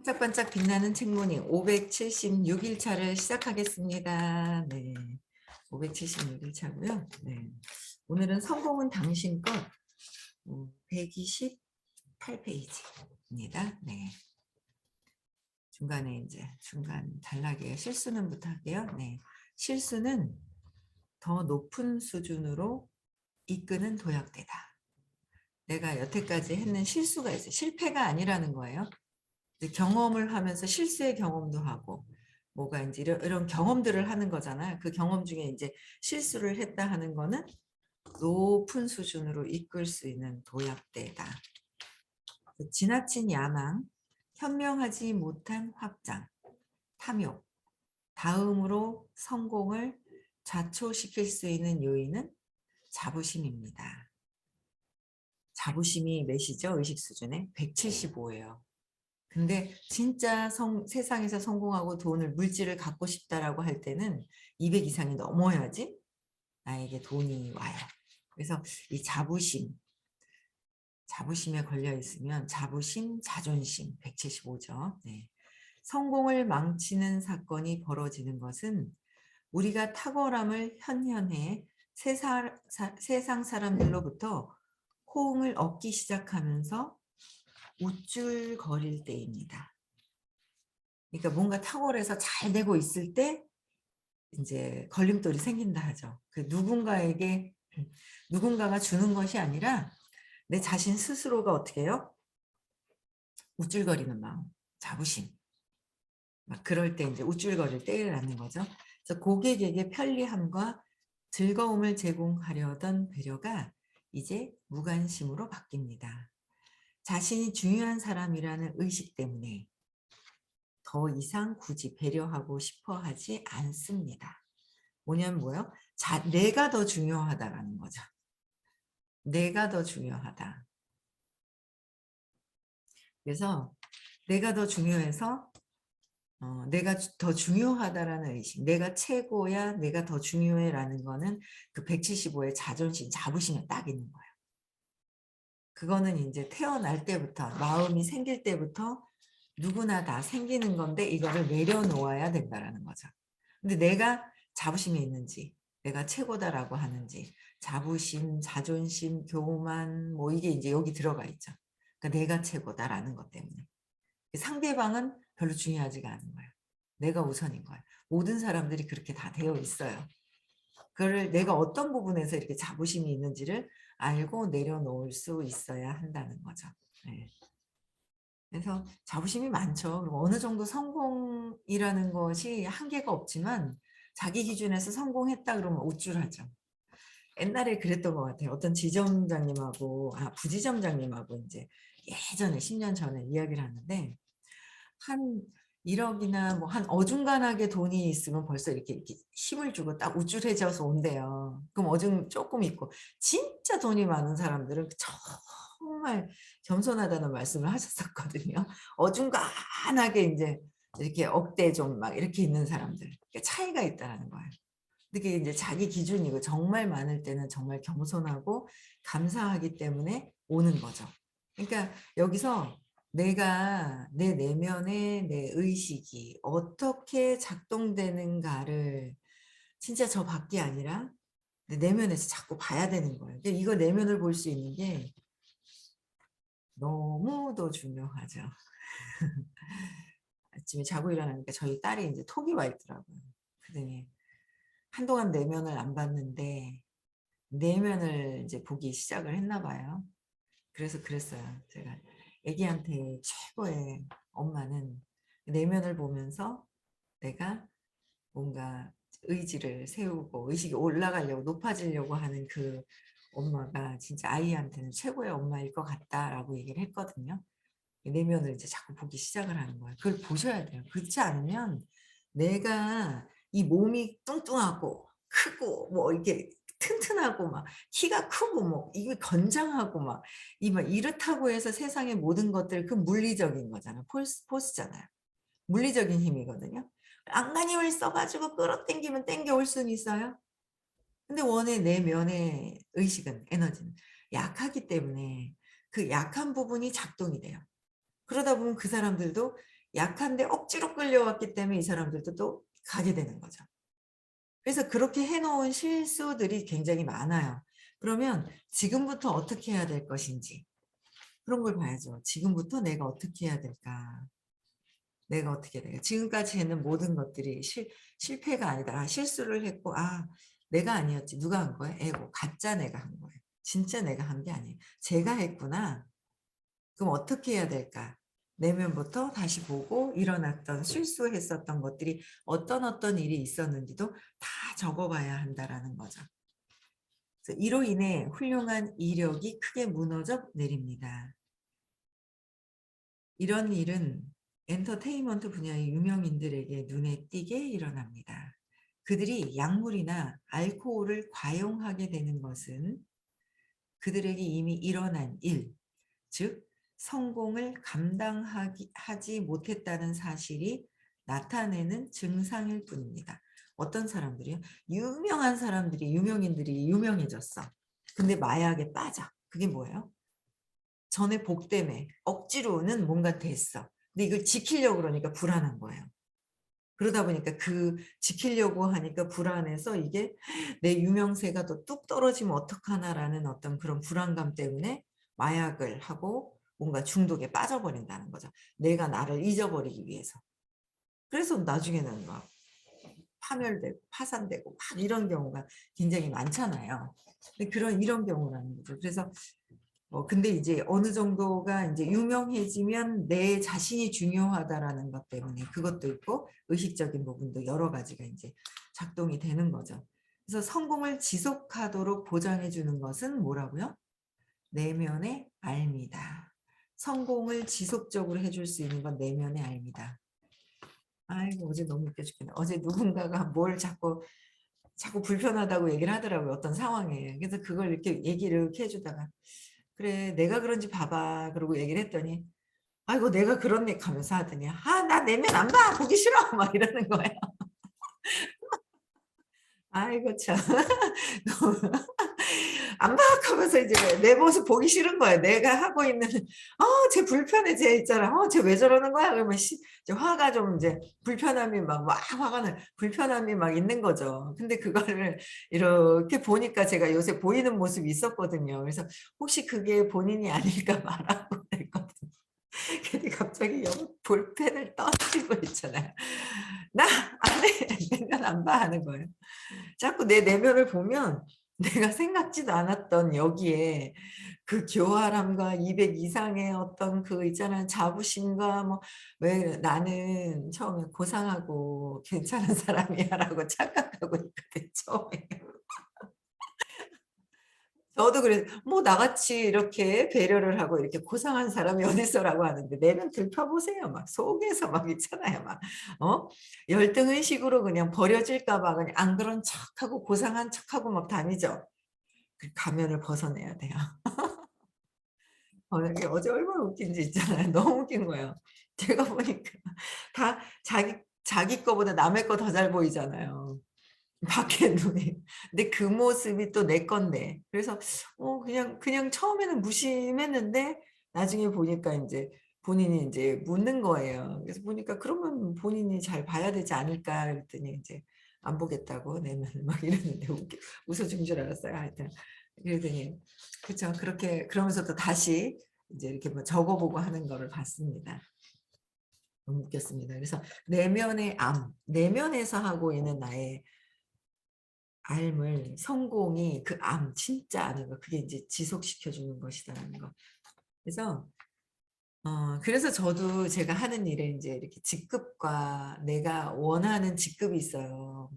반짝반짝 빛나는 책모닝 576일 차를 시작하겠습니다. 네. 576일 차고요. 네. 오늘은 성공은 당신 것 128페이지입니다. 네. 중간에 이제 중간 단락에 실수는 부탁해요. 네. 실수는 더 높은 수준으로 이끄는 도약대다. 내가 여태까지 했는 실수가 있어요. 실패가 아니라는 거예요. 경험을 하면서 실수의 경험도 하고 뭐가 이제 이런 경험들을 하는 거잖아요. 그 경험 중에 이제 실수를 했다 하는 거는 높은 수준으로 이끌 수 있는 도약대다. 지나친 야망, 현명하지 못한 확장, 탐욕, 다음으로 성공을 좌초시킬 수 있는 요인은 자부심입니다. 자부심이 몇이죠? 의식 수준에 175예요. 근데 진짜 세상에서 성공하고 돈을 물질을 갖고 싶다라고 할 때는 200 이상이 넘어야지 나에게 돈이 와요. 그래서 이 자부심에 걸려 있으면 자부심, 자존심 175죠. 네. 성공을 망치는 사건이 벌어지는 것은 우리가 탁월함을 현현해 세상 사람들로부터 호응을 얻기 시작하면서 우쭐거릴 때입니다. 그러니까 뭔가 탁월해서 잘 되고 있을 때 이제 걸림돌이 생긴다 하죠. 그 누군가가 주는 것이 아니라 내 자신 스스로가 어떻게 해요? 우쭐거리는 마음, 자부심. 막 그럴 때 이제 우쭐거릴 때라는 거죠. 그래서 고객에게 편리함과 즐거움을 제공하려던 배려가 이제 무관심으로 바뀝니다. 자신이 중요한 사람이라는 의식 때문에 더 이상 굳이 배려하고 싶어 하지 않습니다. 뭐냐면 뭐요? 내가 더 중요하다라는 거죠. 내가 더 중요하다. 그래서 내가 더 중요해서 내가 더 중요하다라는 의식, 내가 최고야, 내가 더 중요해라는 거는 그 175의 자존심, 자부심에 딱 있는 거예요. 그거는 이제 태어날 때부터, 마음이 생길 때부터 누구나 다 생기는 건데 이거를 내려놓아야 된다라는 거죠. 근데 내가 자부심이 있는지, 내가 최고다라고 하는지, 자부심, 자존심, 교만, 뭐 이게 이제 여기 들어가 있죠. 그러니까 내가 최고다라는 것 때문에. 상대방은 별로 중요하지가 않은 거예요. 내가 우선인 거예요. 모든 사람들이 그렇게 다 되어 있어요. 그걸 내가 어떤 부분에서 이렇게 자부심이 있는지를 알고 내려놓을 수 있어야 한다는 거죠. 네. 그래서 자부심이 많죠. 그리고 어느 정도 성공이라는 것이 한계가 없지만 자기 기준에서 성공했다 그러면 우쭐하죠. 옛날에 그랬던 것 같아요. 어떤 부지점장님하고 이제 예전에 10년 전에 이야기를 하는데 한 1억이나 뭐 한 어중간하게 돈이 있으면 벌써 이렇게 힘을 주고 딱 우쭐해져서 온대요. 그럼 조금 있고 진짜 돈이 많은 사람들은 정말 겸손하다는 말씀을 하셨었거든요. 어중간하게 이제 이렇게 억대 좀 막 이렇게 있는 사람들 차이가 있다는 거예요. 그게 이제 자기 기준이고 정말 많을 때는 정말 겸손하고 감사하기 때문에 오는 거죠. 그러니까 여기서 내가 내 내면의 내 의식이 어떻게 작동되는가를 진짜 저 밖이 아니라 내 내면에서 자꾸 봐야 되는 거예요. 이거 내면을 볼 수 있는 게 너무도 중요하죠. 아침에 자고 일어나니까 저희 딸이 이제 톡이 와 있더라고요. 그러더니 한동안 내면을 안 봤는데 내면을 이제 보기 시작을 했나 봐요. 그래서 그랬어요. 제가 애기한테 최고의 엄마는 내면을 보면서 내가 뭔가 의지를 세우고 의식이 올라가려고 높아지려고 하는 그 엄마가 진짜 아이한테는 최고의 엄마일 것 같다라고 얘기를 했거든요. 내면을 이제 자꾸 보기 시작을 하는 거예요. 그걸 보셔야 돼요. 그렇지 않으면 내가 이 몸이 뚱뚱하고 크고 뭐 이렇게 튼튼하고 막 키가 크고 뭐 이게 건장하고 막 이렇다고 해서 세상의 모든 것들 그 물리적인 거잖아요. 포스잖아요. 물리적인 힘이거든요. 안간힘을 써가지고 끌어당기면 당겨올 수는 있어요. 근데 원의 내면의 의식은 에너지는 약하기 때문에 그 약한 부분이 작동이 돼요. 그러다 보면 그 사람들도 약한데 억지로 끌려왔기 때문에 이 사람들도 또 가게 되는 거죠. 그래서 그렇게 해 놓은 실수들이 굉장히 많아요. 그러면 지금부터 어떻게 해야 될 것인지 그런 걸 봐야죠. '지금부터 내가 어떻게 해야 될까? 내가 어떻게 해야 될까?' 지금까지 했는 모든 것들이 실패가 아니다. 실수를 했고 '아 내가 아니었지. 누가 한 거야? 에고. 가짜 내가 한 거예요. 진짜 내가 한 게 아니에요. 제가 했구나. 그럼 어떻게 해야 될까?' 내면부터 다시 보고 일어났던 실수했었던 것들이 어떤 일이 있었는지도 다 적어 봐야 한다라는 거죠. 그래서 이로 인해 훌륭한 이력이 크게 무너져 내립니다. 이런 일은 엔터테인먼트 분야의 유명인들에게 눈에 띄게 일어납니다. 그들이 약물이나 알코올을 과용하게 되는 것은 그들에게 이미 일어난 일, 즉 성공을 감당하기 하지 못했다는 사실이 나타내는 증상일 뿐입니다. 어떤 사람들이요? 유명한 사람들이 유명인들이 유명해졌어. 근데 마약에 빠져. 그게 뭐예요? 전에 복 때문에 억지로는 뭔가 됐어. 근데 이걸 지키려고 그러니까 불안한 거예요. 그러다 보니까 그 지키려고 하니까 불안해서 이게 '내 유명세가 더 뚝 떨어지면 어떡하나.'라는 어떤 그런 불안감 때문에 마약을 하고 뭔가 중독에 빠져버린다는 거죠. 내가 나를 잊어버리기 위해서. 그래서 나중에는 막 파멸되고 파산되고 막 이런 경우가 굉장히 많잖아요. 근데 이런 경우라는 거죠. 그래서 근데 이제 어느 정도가 인제 유명해지면 '내 자신이 중요하다.'라는 것 때문에 그것도 있고 의식적인 부분도 여러 가지가 인제 작동이 되는 거죠. 그래서 성공을 지속하도록 보장해 주는 것은 뭐라고요? 내면의 알미다. 성공을 지속적으로 해줄 수 있는 건 내면의 알미다. 아이고 어제 너무 웃겨 죽겠네. 어제 누군가가 뭘 자꾸 불편하다고 얘기를 하더라고요, 어떤 상황에. 그래서 그걸 이렇게 얘기를 이렇게 해 주다가 "그래 내가 그런지 봐 봐." 그러고 얘기를 했더니 "아이고 내가 그런 넥." 하면서 하더니 "아 나 내면 안 봐. 보기 싫어." 막 이러는 거예요. 아이고 참. 안 봐 하면서 이제 내 모습 보기 싫은 거예요. 내가 하고 있는 쟤 불편해 쟤 있잖아. 쟤 왜 저러는 거야?" 그러면 이제 화가 좀 이제 불편함이 막 화가 나 불편함이 막 있는 거죠. 근데 그거를 이렇게 보니까 제가 요새 보이는 모습이 있었거든요. 그래서 혹시 그게 본인이 아닐까 말하고 그랬거든요. 괜히 갑자기 볼펜을 떠들고 있잖아요. "나 안 해. 내면 안 봐." 하는 거예요. 자꾸 내 내면을 보면 내가 생각지도 않았던 여기에 그 교활함과 200 이상의 어떤 그 있잖아요. 자부심과 뭐 왜 나는 처음에 '고상하고 괜찮은 사람이야.'라고 착각하고 있거든요 처음에. 저도 그래서 뭐 나같이 이렇게 배려를 하고 이렇게 고상한 사람이 어딨어라고 하는데 내면 들춰 보세요. 막 속에서 막 있잖아요. 막 열등 의식으로 그냥 버려질까 봐 그냥 안 그런 척하고 고상한 척하고 막 다니죠. 그 가면을 벗어내야 돼요. 이게 어제 얼마나 웃긴지 있잖아요. 너무 웃긴 거예요. 제가 보니까 다 자기 거보다 남의 거 더 잘 보이잖아요. 밖에 눈이. 근데 그 모습이 또 내 건데. 그래서 그냥 처음에는 무심했는데 나중에 보니까 인제 본인이 인제 묻는 거예요. 그래서 보니까 "그러면 본인이 잘 봐야 되지 않을까?" 그랬더니 인제 안 보겠다고 내면을 막 이러는데 웃어 준 줄 알았어요 하여튼. 그러더니 그쵸. 그렇게 그러면서도 다시 이제 이렇게 뭐 적어 보고 하는 거를 봤습니다. 너무 웃겼습니다. 그래서 내면의 내면에서 하고 있는 나의 삶을 성공이 그 진짜 아는 거 그게 인제 지속시켜 주는 것이다라는 거. 그래서 그래서 저도 제가 하는 일에 인제 이렇게 직급과 내가 원하는 직급이 있어요.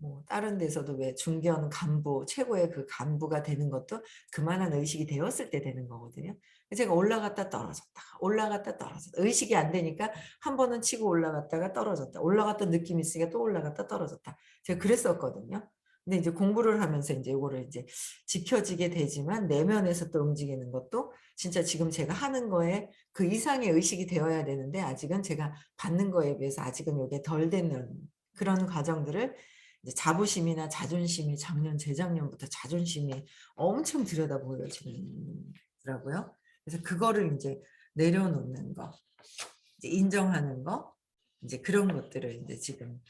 뭐 다른 데서도 왜 중견 간부 최고의 그 간부가 되는 것도 그만한 의식이 되었을 때 되는 거거든요. 제가 올라갔다 떨어졌다, 올라갔다 떨어졌다. 의식이 안 되니까 한 번은 치고 올라갔다가 떨어졌다. 올라갔던 느낌이 있으니까 또 올라갔다 떨어졌다. 제가 그랬었거든요. 근데 이제 공부를 하면서 인제 요거를 이제 지켜지게 되지만 내면에서 또 움직이는 것도 진짜 지금 제가 하는 거에 그 이상의 의식이 되어야 되는데 아직은 제가 받는 거에 비해서 아직은 요게 덜 되는 그런 과정들을 이제 자부심이나 자존심이 작년 재작년부터 자존심이 엄청 들여다 보여지더라고요. 그래서 그거를 인제 내려놓는 거. 이제 인정하는 거, 이제 그런 것들을 이제 지금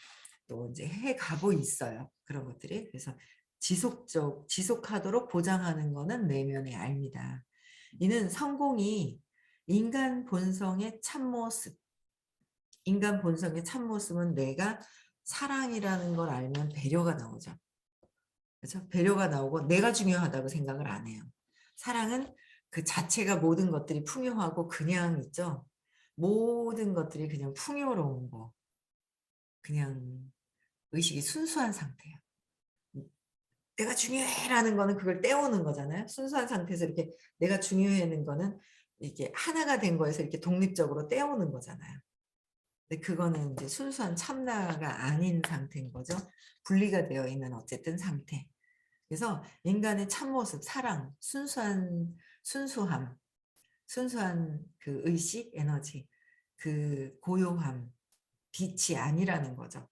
또 이제 해 가고 있어요. 그런 것들이. 그래서 지속하도록 보장하는 거는 내면의 알미다. 이는 성공이 인간 본성의 참모습, 인간 본성의 참모습은 내가 사랑이라는 걸 알면 배려가 나오죠. 그렇죠? 배려가 나오고 내가 중요하다고 생각을 안 해요. 사랑은 그 자체가 모든 것들이 풍요하고 그냥 있죠. 모든 것들이 그냥 풍요로운 거. 그냥 의식이 순수한 상태예요. 내가 중요해라는 거는 그걸 떼우는 거잖아요. 순수한 상태에서 이렇게 내가 중요해는 거는 이게 하나가 된 거에서 이렇게 독립적으로 떼우는 거잖아요. 근데 그거는 이제 순수한 참나가 아닌 상태인 거죠. 분리가 되어 있는 어쨌든 상태. 그래서 인간의 참모습, 사랑, 순수함, 순수한 그 의식, 에너지, 그 고요함, 빛이 아니라는 거죠.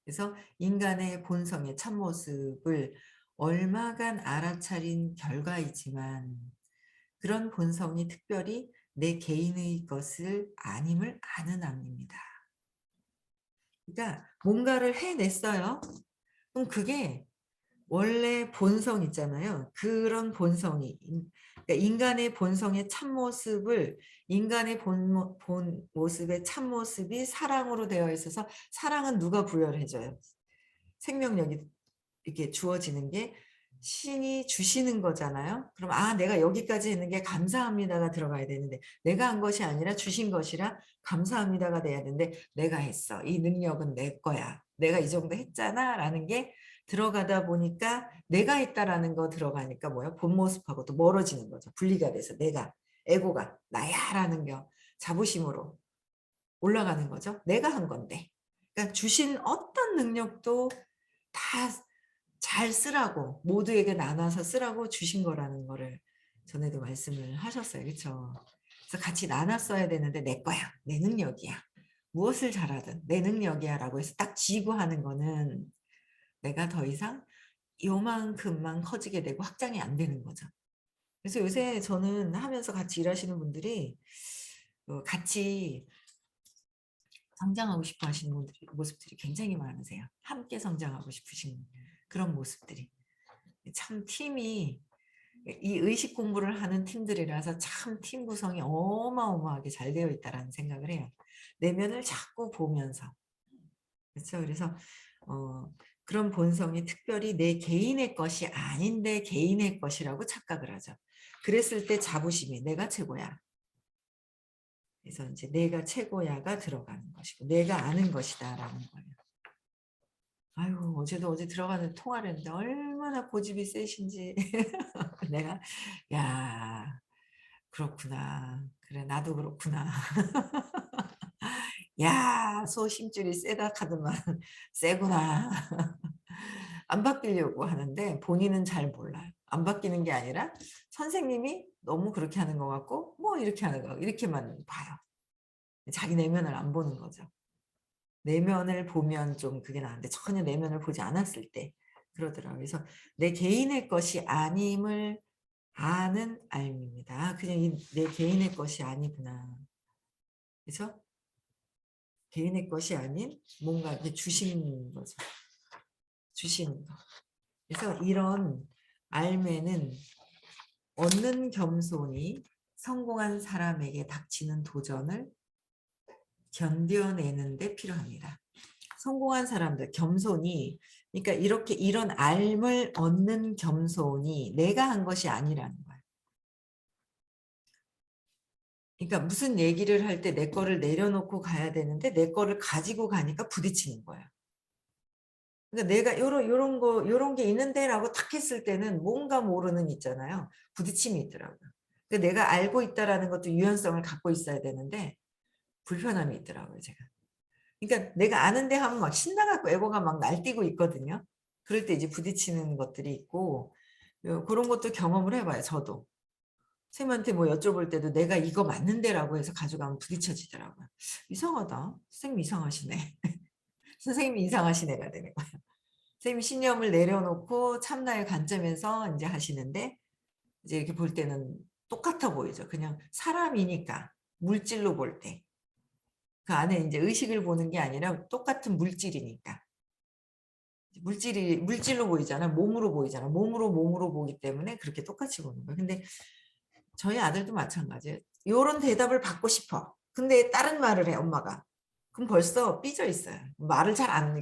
그래서 인간의 본성의 참모습을 얼마간 알아차린 결과이지만 그런 본성이 특별히 내 개인의 것을 아님을 아는 암입니다. 그러니까 뭔가를 해냈어요. 그럼 그게 원래 본성 있잖아요. 그런 본성이 그러니까 인간의 본성의 참모습을 인간의 본 모습의 참모습이 사랑으로 되어 있어서 사랑은 누가 부여를 해줘요? 생명력이 이렇게 주어지는 게 신이 주시는 거잖아요. 그럼 내가 여기까지 했는 게 감사합니다가 들어가야 되는데 내가 한 것이 아니라 주신 것이라 감사합니다가 돼야 되는데 내가 했어. 이 능력은 내 거야. 내가 이 정도 했잖아 라는 게 들어가다 보니까 내가 있다라는 거 들어가니까 뭐야? 본 모습하고 또 멀어지는 거죠. 분리가 돼서 내가 에고가 나야 라는 게 자부심으로 올라가는 거죠. 내가 한 건데. 그러니까 주신 어떤 능력도 다 잘 쓰라고 모두에게 나눠서 쓰라고 주신 거라는 거를 전에도 말씀을 하셨어요. 그렇죠? 그래서 같이 나눠 써야 되는데 내 거야. 내 능력이야. 무엇을 잘하든 내 능력이야 라고 해서 딱 쥐고 하는 거는 내가 더 이상 요만큼만 커지게 되고 확장이 안 되는 거죠. 그래서 요새 저는 하면서 같이 일하시는 분들이 같이 성장하고 싶어 하시는 분들이 모습들이 굉장히 많으세요. 함께 성장하고 싶으신 그런 모습들이. 참 팀이 이 의식 공부를 하는 팀들이라서 참 팀 구성이 어마어마하게 잘 되어 있다라는 생각을 해요. 내면을 자꾸 보면서. 그렇죠. 그래서 그런 본성이 특별히 내 개인의 것이 아닌데 개인의 것이라고 착각을 하죠. 그랬을 때 자부심이 내가 최고야. 그래서 이제 내가 최고야가 들어가는 것이고 내가 아는 것이다라는 거예요. 아유 어제 들어가는 통화를 했는데 얼마나 고집이 세신지 내가 야 그렇구나. 그래 나도 그렇구나. 야 소 힘줄이 세다 카드만 세구나. 안 바뀌려고 하는데 본인은 잘 몰라요. 안 바뀌는 게 아니라 선생님이 너무 그렇게 하는 것 같고 뭐 이렇게 하는 거 이렇게만 봐요. 자기 내면을 안 보는 거죠. 내면을 보면 좀 그게 나은데 전혀 내면을 보지 않았을 때 그러더라고요. 그래서 내 개인의 것이 아님을 아는 알미입니다. 그냥 내 개인의 것이 아니구나. 그래서 개인의 것이 아닌 뭔가 이렇게 주신 거죠. 주시는 거. 그래서 이런 알매는 얻는 겸손이 성공한 사람에게 닥치는 도전을 견뎌내는 데 필요합니다. 성공한 사람들 겸손이 그러니까 이렇게 이런 알을 얻는 겸손이 내가 한 것이 아니라는 거예요. 그러니까 무슨 얘기를 할 때 내 거를 내려놓고 가야 되는데 내 거를 가지고 가니까 부딪히는 거예요. 그러니까 내가 요런 게 있는데라고 탁 했을 때는 뭔가 모르는 있잖아요. 부딪힘이 있더라고요. 그러니까 내가 알고 있다라는 것도 유연성을 갖고 있어야 되는데 불편함이 있더라고요, 제가. 그러니까 내가 아는데 하면 막 신나갖고 에고가 막 날뛰고 있거든요. 그럴 때 이제 부딪히는 것들이 있고 그런 것도 경험을 해봐요, 저도. 선생님한테 뭐 여쭤볼 때도 내가 이거 맞는데라고 해서 가져가면 부딪혀지더라고요. 이상하다. 선생님 이상하시네. 선생님이 이상하신 애가 되는 거예요. 선생님이 신념을 내려놓고 참나의 관점에서 이제 하시는데 이제 이렇게 볼 때는 똑같아 보이죠. 그냥 사람이니까 물질로 볼 때. 그 안에 이제 의식을 보는 게 아니라 똑같은 물질이니까. 물질로 보이잖아. 몸으로 보이잖아. 몸으로 보기 때문에 그렇게 똑같이 보는 거야. 근데 저희 아들도 마찬가지예요. 요런 대답을 받고 싶어. 근데 다른 말을 해, 엄마가. 그럼 벌써 삐져 있어요. 말을 잘 안,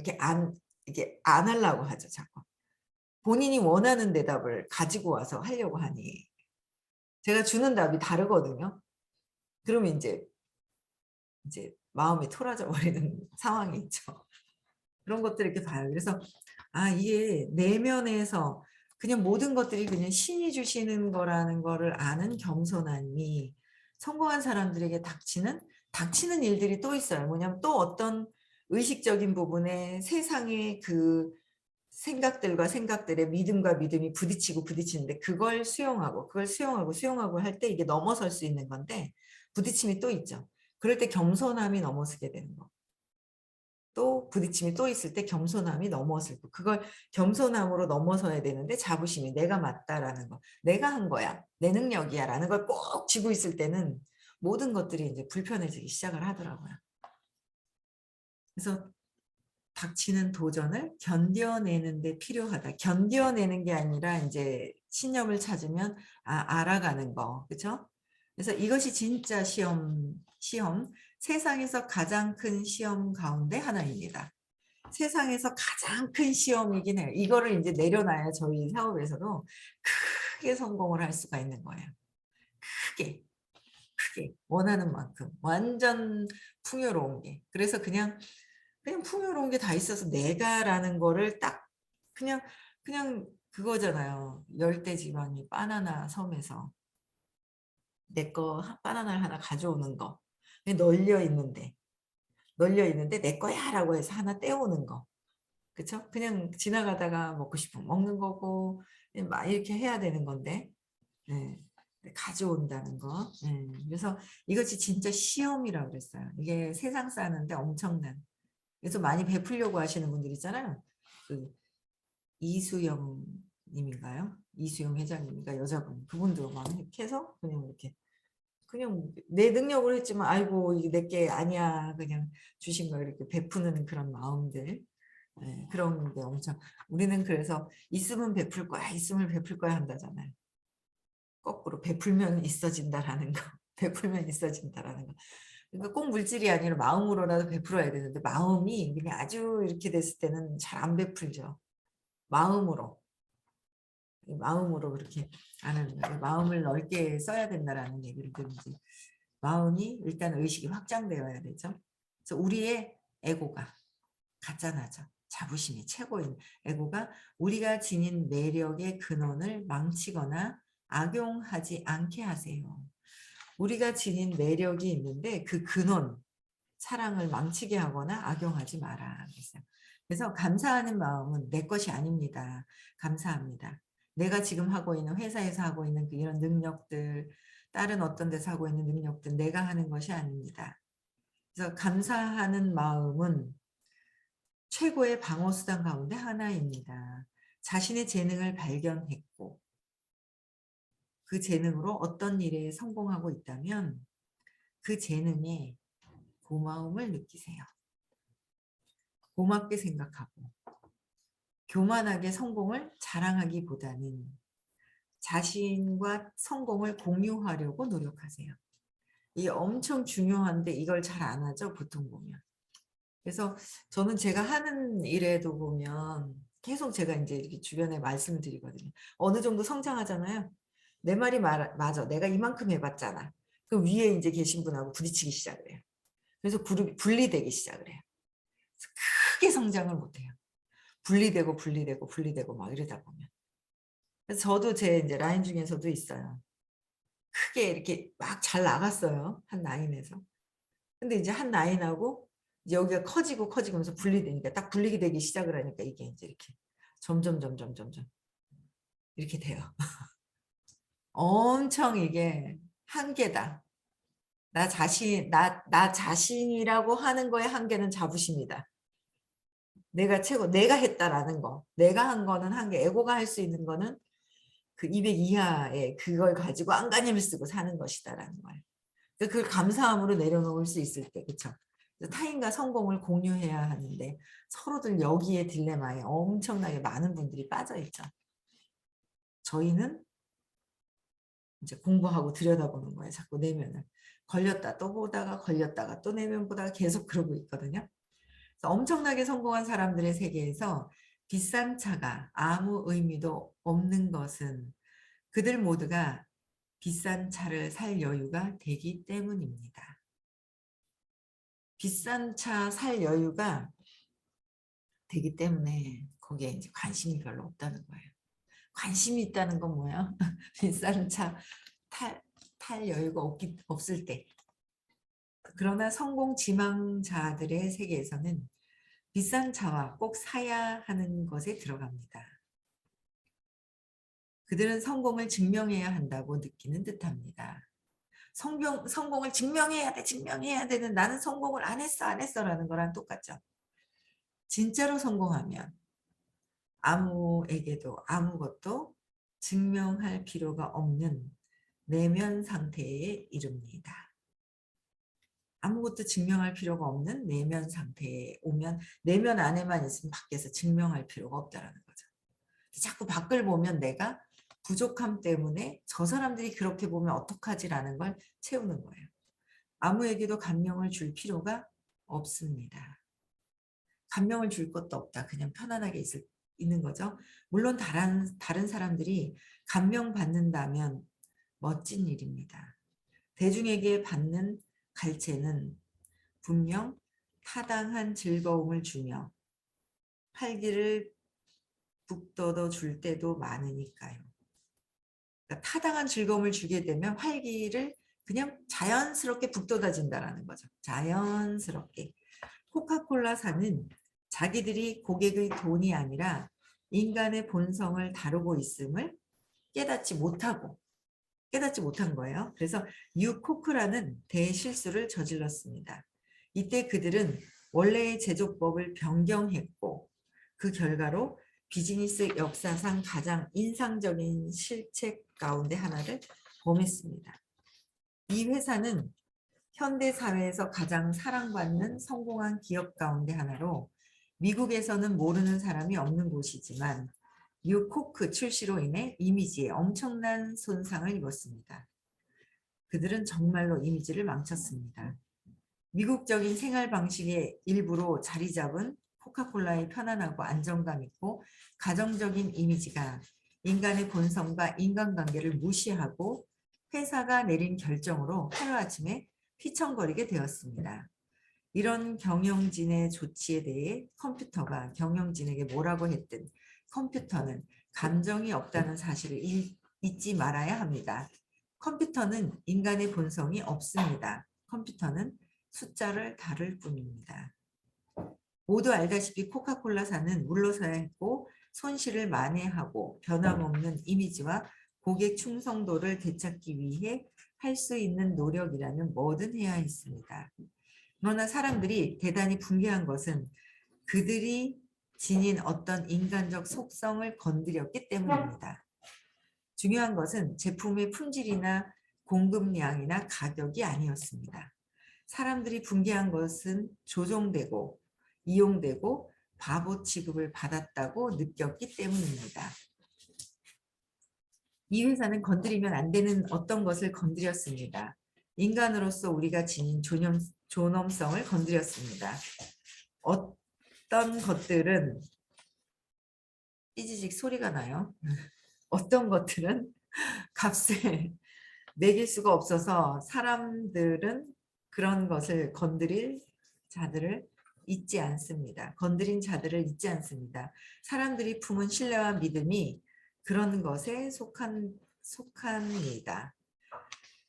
이게 안 하려고 하죠, 자꾸. 본인이 원하는 대답을 가지고 와서 하려고 하니. 제가 주는 답이 다르거든요. 그러면 이제 마음이 토라져 버리는 상황이 있죠. 그런 것들 이렇게 봐요. 그래서 이게 내면에서 그냥 모든 것들이 그냥 신이 주시는 거라는 거를 아는 겸손함이 성공한 사람들에게 닥치는 일들이 또 있어요. 뭐냐면 또 어떤 의식적인 부분에 세상의 그 생각들과 생각들의 믿음과 믿음이 부딪히는데 그걸 수용하고 할 때 이게 넘어설 수 있는 건데 부딪힘이 또 있죠. 그럴 때 겸손함이 넘어서게 되는 거. 또 부딪힘이 또 있을 때 겸손함이 넘어서고 그걸 겸손함으로 넘어서야 되는데 자부심이 내가 맞다라는 거. 내가 한 거야. 내 능력이야 라는 걸 꼭 쥐고 있을 때는 모든 것들이 이제 불편해지기 시작을 하더라고요. 그래서 닥치는 도전을 견뎌내는 데 필요하다. 견뎌내는 게 아니라 이제 신념을 찾으면 알아가는 거. 그렇죠? 그래서 이것이 진짜 시험 세상에서 가장 큰 시험 가운데 하나입니다. 세상에서 가장 큰 시험이긴 해요. 이거를 이제 내려놔야 저희 사업에서도 크게 성공을 할 수가 있는 거예요. 크게 원하는 만큼 완전 풍요로운 게. 그래서 그냥 풍요로운 게 다 있어서 내가라는 거를 딱 그냥 그거잖아요. 열대지방이 바나나 섬에서 내 거 바나나를 하나 가져오는 거. 널려 있는데 내 거야라고 해서 하나 떼오는 거. 그쵸? 그냥 지나가다가 먹고 싶으면 먹는 거고 막 이렇게 해야 되는 건데 네. 가져온다는 거. 네. 그래서 이것이 진짜 시험이라고 그랬어요. 이게 세상 사는데 엄청난. 그래서 많이 베풀려고 하시는 분들 있잖아요. 그 이수영 님인가요? 이수영 회장님인가 여자분. 그분도 막 이렇게 해서 그냥 내 능력을 했지만 아이고 이게 내게 아니야 그냥 주신 거 이렇게 베푸는 그런 마음들. 네, 그런 게 엄청 우리는 그래서 있으면 베풀 거야 한다잖아요. 거꾸로 베풀면 있어진다라는 거. 베풀면 있어진다라는 거. 그러니까 꼭 물질이 아니라 마음으로라도 베풀어야 되는데 마음이 그냥 아주 이렇게 됐을 때는 잘 안 베풀죠. 마음으로 그렇게 하는 마음을 넓게 써야 된다라는 얘기를 들은지 마음이 일단 의식이 확장되어야 되죠. 그래서 우리의 에고가 가짜나죠. 자부심이 최고인 에고가 우리가 지닌 매력의 근원을 망치거나 악용하지 않게 하세요. 우리가 지닌 매력이 있는데 그 근원, 사랑을 망치게 하거나 악용하지 마라. 그래서 감사하는 마음은 내 것이 아닙니다. 감사합니다. 내가 지금 하고 있는 회사에서 하고 있는 이런 능력들, 다른 어떤 데서 하고 있는 능력들 내가 하는 것이 아닙니다. 그래서 감사하는 마음은 최고의 방어수단 가운데 하나입니다. 자신의 재능을 발견했고 그 재능으로 어떤 일에 성공하고 있다면 그 재능에 고마움을 느끼세요. 고맙게 생각하고 교만하게 성공을 자랑하기보다는 자신과 성공을 공유하려고 노력하세요. 이게 엄청 중요한데 이걸 잘 안 하죠, 보통 보면. 그래서 저는 제가 하는 일에도 보면 계속 제가 이제 이렇게 주변에 말씀을 드리거든요. 어느 정도 성장하잖아요. 내 말이 맞아. 내가 이만큼 해봤잖아. 그 위에 이제 계신 분하고 부딪히기 시작을 해요. 그래서 그룹이 분리되기 시작을 해요. 크게 성장을 못해요. 분리되고 막 이러다 보면. 그래서 저도 제 이제 라인 중에서도 있어요. 크게 이렇게 막 잘 나갔어요. 한 라인에서. 근데 이제 한 라인하고 여기가 커지면서 분리되니까 딱 분리게 되기 시작을 하니까 이게 이제 이렇게 점점 이렇게 돼요. 엄청 이게 한계다. 나 자신이라고 하는 거에 한계는 자부심이다. 내가 최고, 내가 했다라는 거. 내가 한 거는 한계, 에고가 할 수 있는 거는 그 200 이하의 그걸 가지고 안간힘을 쓰고 사는 것이다라는 거예요. 그걸 감사함으로 내려놓을 수 있을 때, 그쵸? 타인과 성공을 공유해야 하는데 서로들 여기에 딜레마에 엄청나게 많은 분들이 빠져 있죠. 저희는 이제 공부하고 들여다보는 거예요. 자꾸 내면을. 걸렸다 또 보다가 걸렸다가 또 내면 보다가 계속 그러고 있거든요. 그래서 엄청나게 성공한 사람들의 세계에서 비싼 차가 아무 의미도 없는 것은 그들 모두가 비싼 차를 살 여유가 되기 때문입니다. 비싼 차 살 여유가 되기 때문에 거기에 이제 관심이 별로 없다는 거예요. 관심이 있다는 건 뭐야? 비싼 차 탈 여유가 없을 때. 그러나 성공 지망자들의 세계에서는 비싼 차와 꼭 사야 하는 것에 들어갑니다. 그들은 성공을 증명해야 한다고 느끼는 듯합니다. 성공을 증명해야 돼, 증명해야 되는 나는 성공을 안 했어 라는 거랑 똑같죠. 진짜로 성공하면 아무에게도 아무것도 증명할 필요가 없는 내면 상태에 이릅니다. 아무것도 증명할 필요가 없는 내면 상태에 오면 내면 안에만 있으면 밖에서 증명할 필요가 없다는 거죠. 자꾸 밖을 보면 내가 부족함 때문에 저 사람들이 그렇게 보면 어떡하지라는 걸 채우는 거예요. 아무에게도 감명을 줄 필요가 없습니다. 감명을 줄 것도 없다. 그냥 편안하게 있는 거죠. 물론 다른 사람들이 감명받는다면 멋진 일입니다. 대중에게 받는 갈채는 분명 타당한 즐거움을 주며 활기를 북돋워 줄 때도 많으니까요. 그러니까 타당한 즐거움을 주게 되면 활기를 그냥 자연스럽게 북돋아진다는 거죠. 자연스럽게. 코카콜라사는 자기들이 고객의 돈이 아니라 인간의 본성을 다루고 있음을 깨닫지 못한 거예요. 그래서 뉴코크라는 대실수를 저질렀습니다. 이때 그들은 원래의 제조법을 변경했고 그 결과로 비즈니스 역사상 가장 인상적인 실책 가운데 하나를 범했습니다. 이 회사는 현대 사회에서 가장 사랑받는 성공한 기업 가운데 하나로 미국에서는 모르는 사람이 없는 곳이지만 뉴코크 출시로 인해 이미지에 엄청난 손상을 입었습니다. 그들은 정말로 이미지를 망쳤습니다. 미국적인 생활 방식의 일부로 자리 잡은 코카콜라의 편안하고 안정감 있고 가정적인 이미지가 인간의 본성과 인간관계를 무시하고 회사가 내린 결정으로 하루아침에 휘청거리게 되었습니다. 이런 경영진의 조치에 대해 컴퓨터가 경영진에게 뭐라고 했든 컴퓨터는 감정이 없다는 사실을 잊지 말아야 합니다. 컴퓨터는 인간의 본성이 없습니다. 컴퓨터는 숫자를 다룰 뿐입니다. 모두 알다시피 코카콜라사는 물러서야 했고 손실을 만회하고 변함없는 이미지와 고객 충성도를 되찾기 위해 할 수 있는 노력이라는 뭐든 해야 했습니다. 그러나 사람들이 대단히 붕괴한 것은 그들이 지닌 어떤 인간적 속성을 건드렸기 때문입니다. 중요한 것은 제품의 품질이나 공급량이나 가격이 아니었습니다. 사람들이 붕괴한 것은 조종되고 이용되고 바보 취급을 받았다고 느꼈기 때문입니다. 이 회사는 건드리면 안 되는 어떤 것을 건드렸습니다. 인간으로서 우리가 지닌 존엄성을 건드렸습니다. 어떤 것들은 삐지직 소리가 나요. 어떤 것들은 값을 매길 수가 없어서 사람들은 그런 것을 건드릴 자들을 잊지 않습니다. 건드린 자들을 잊지 않습니다. 사람들이 품은 신뢰와 믿음이 그런 것에 속합니다.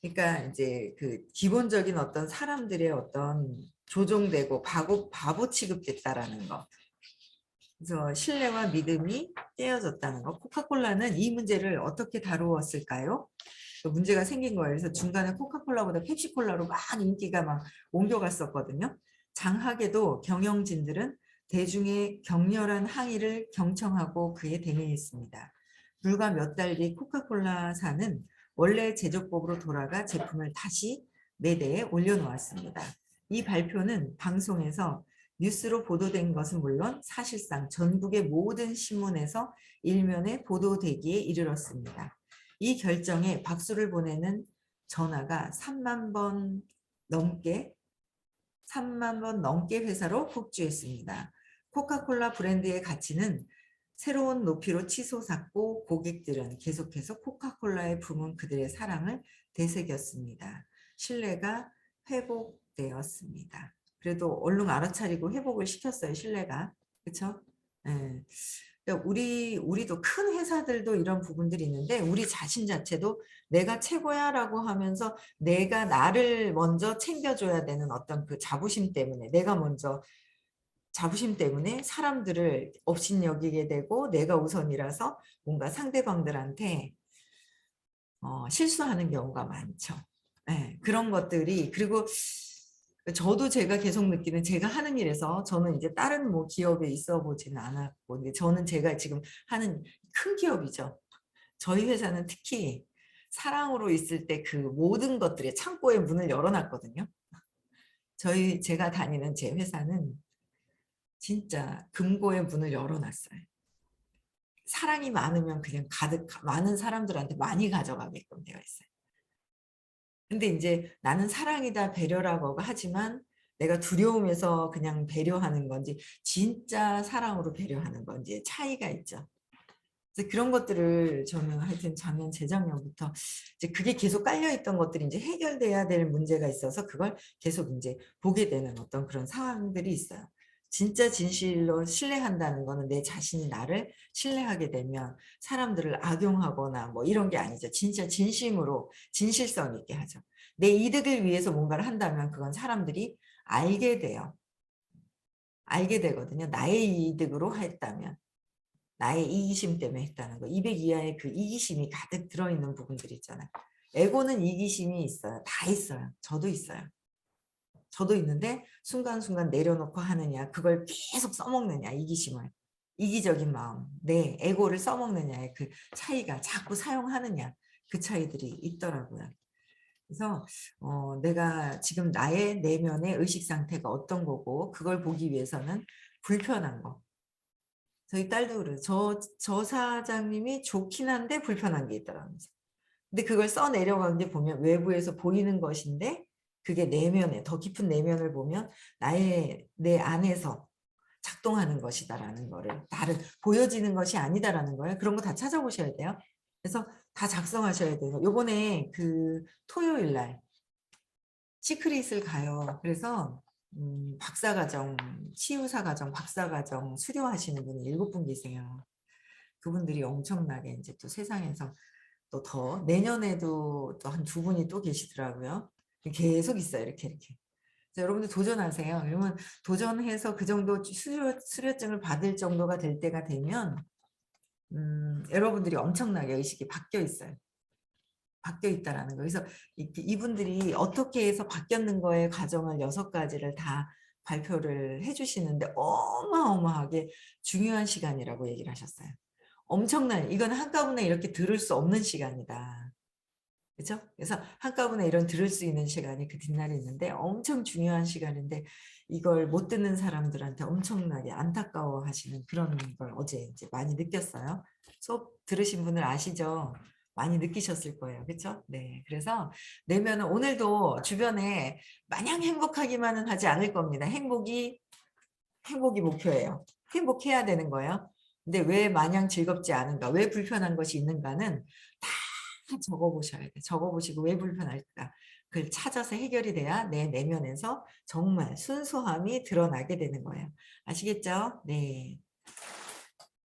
그러니까 이제 그 기본적인 어떤 사람들의 어떤 조종되고 바보 취급됐다라는 거. 그래서 신뢰와 믿음이 깨어졌다는 거. 코카콜라는 이 문제를 어떻게 다루었을까요? 문제가 생긴 거예요. 그래서 중간에 코카콜라보다 펩시콜라로 막 인기가 막 옮겨갔었거든요. 장하게도 경영진들은 대중의 격렬한 항의를 경청하고 그에 대응했습니다. 불과 몇 달 뒤 코카콜라사는 원래 제조법으로 돌아가 제품을 다시 매대에 올려놓았습니다. 이 발표는 방송에서 뉴스로 보도된 것은 물론 사실상 전국의 모든 신문에서 일면에 보도되기에 이르렀습니다. 이 결정에 박수를 보내는 전화가 3만 번 넘게 회사로 폭주했습니다. 코카콜라 브랜드의 가치는 새로운 높이로 치솟았고 고객들은 계속해서 코카콜라의 품은 그들의 사랑을 되새겼습니다. 신뢰가 회복되었습니다. 그래도 얼른 알아차리고 회복을 시켰어요. 신뢰가. 그렇죠? 예. 그러니까 우리도 큰 회사들도 이런 부분들이 있는데 우리 자신 자체도 내가 최고야라고 하면서 내가 나를 먼저 챙겨줘야 되는 어떤 그 자부심 때문에 내가 먼저 자부심 때문에 사람들을 업신여기게 되고 내가 우선이라서 뭔가 상대방들한테 실수하는 경우가 많죠. 네, 그런 것들이 그리고 저도 제가 계속 느끼는 제가 하는 일에서 저는 이제 다른 뭐 기업에 있어 보지는 않았고 근데 저는 제가 지금 하는 큰 기업이죠. 저희 회사는 특히 사랑으로 있을 때 그 모든 것들의 창고의 문을 열어놨거든요. 제가 다니는 제 회사는 진짜 금고의 문을 열어놨어요. 사랑이 많으면 그냥 가득 많은 사람들한테 많이 가져가게끔 되어 있어요. 근데 이제 나는 사랑이다 배려라고 하지만 내가 두려움에서 그냥 배려하는 건지 진짜 사랑으로 배려하는 건지 차이가 있죠. 그래서 그런 것들을 저는 하여튼 작년 재작년부터 이제 그게 계속 깔려 있던 것들이 이제 해결돼야 될 문제가 있어서 그걸 계속 이제 보게 되는 어떤 그런 상황들이 있어요. 진짜 진실로 신뢰한다는 거는 내 자신이 나를 신뢰하게 되면 사람들을 악용하거나 뭐 이런 게 아니죠. 진짜 진심으로 진실성 있게 하죠. 내 이득을 위해서 뭔가를 한다면 그건 사람들이 알게 돼요. 알게 되거든요. 나의 이득으로 했다면. 나의 이기심 때문에 했다는 거. 200 이하의 그 이기심이 가득 들어있는 부분들이 있잖아요. 에고는 이기심이 있어요. 다 있어요. 저도 있어요. 저도 있는데 순간순간 내려놓고 하느냐 그걸 계속 써먹느냐 이기심을. 이기적인 마음, 내 에고를 써먹느냐의 그 차이가 자꾸 사용하느냐 그 차이들이 있더라고요. 그래서 내가 지금 나의 내면의 의식 상태가 어떤 거고 그걸 보기 위해서는 불편한 거. 저희 딸도 그래요. 저 사장님이 좋긴 한데 불편한 게 있더라면서. 근데 그걸 써 내려간 게 보면 외부에서 보이는 것인데 그게 내면에 더 깊은 내면을 보면 내 안에서 작동하는 것이다라는 거를 나를 보여지는 것이 아니다라는 거예요. 그런 거 다 찾아보셔야 돼요. 그래서 다 작성하셔야 돼요. 요번에 그 토요일 날 시크릿을 가요. 그래서 박사과정, 치유사과정, 박사과정 수료하시는 분이 7분 계세요. 그분들이 엄청나게 이제 또 세상에서 또 더 내년에도 또 한 2분이 또 계시더라고요. 계속 있어요. 이렇게. 그래서 여러분들 도전하세요. 그러면 도전해서 그 정도 수료증을 받을 정도가 될 때가 되면 여러분들이 엄청나게 의식이 바뀌어 있어요. 바뀌어 있다라는 거. 그래서 이분들이 어떻게 해서 바뀌었는 거의 과정을 6가지를 다 발표를 해주시는데 어마어마하게 중요한 시간이라고 얘기를 하셨어요. 엄청난 이건 한꺼번에 이렇게 들을 수 없는 시간이다. 그렇죠? 그래서 한꺼번에 이런 들을 수 있는 시간이 그 뒷날에 있는데 엄청 중요한 시간인데 이걸 못 듣는 사람들한테 엄청나게 안타까워하시는 그런 걸 어제 이제 많이 느꼈어요. 수업 들으신 분들 아시죠? 많이 느끼셨을 거예요. 그렇죠? 네. 그래서 내면은 오늘도 주변에 마냥 행복하기만은 하지 않을 겁니다. 행복이 목표예요. 행복해야 되는 거예요. 근데 왜 마냥 즐겁지 않은가? 왜 불편한 것이 있는가는 다 적어보셔야 돼. 적어보시고 왜 불편할까? 그걸 찾아서 해결이 돼야 내 내면에서 정말 순수함이 드러나게 되는 거예요. 아시겠죠? 네.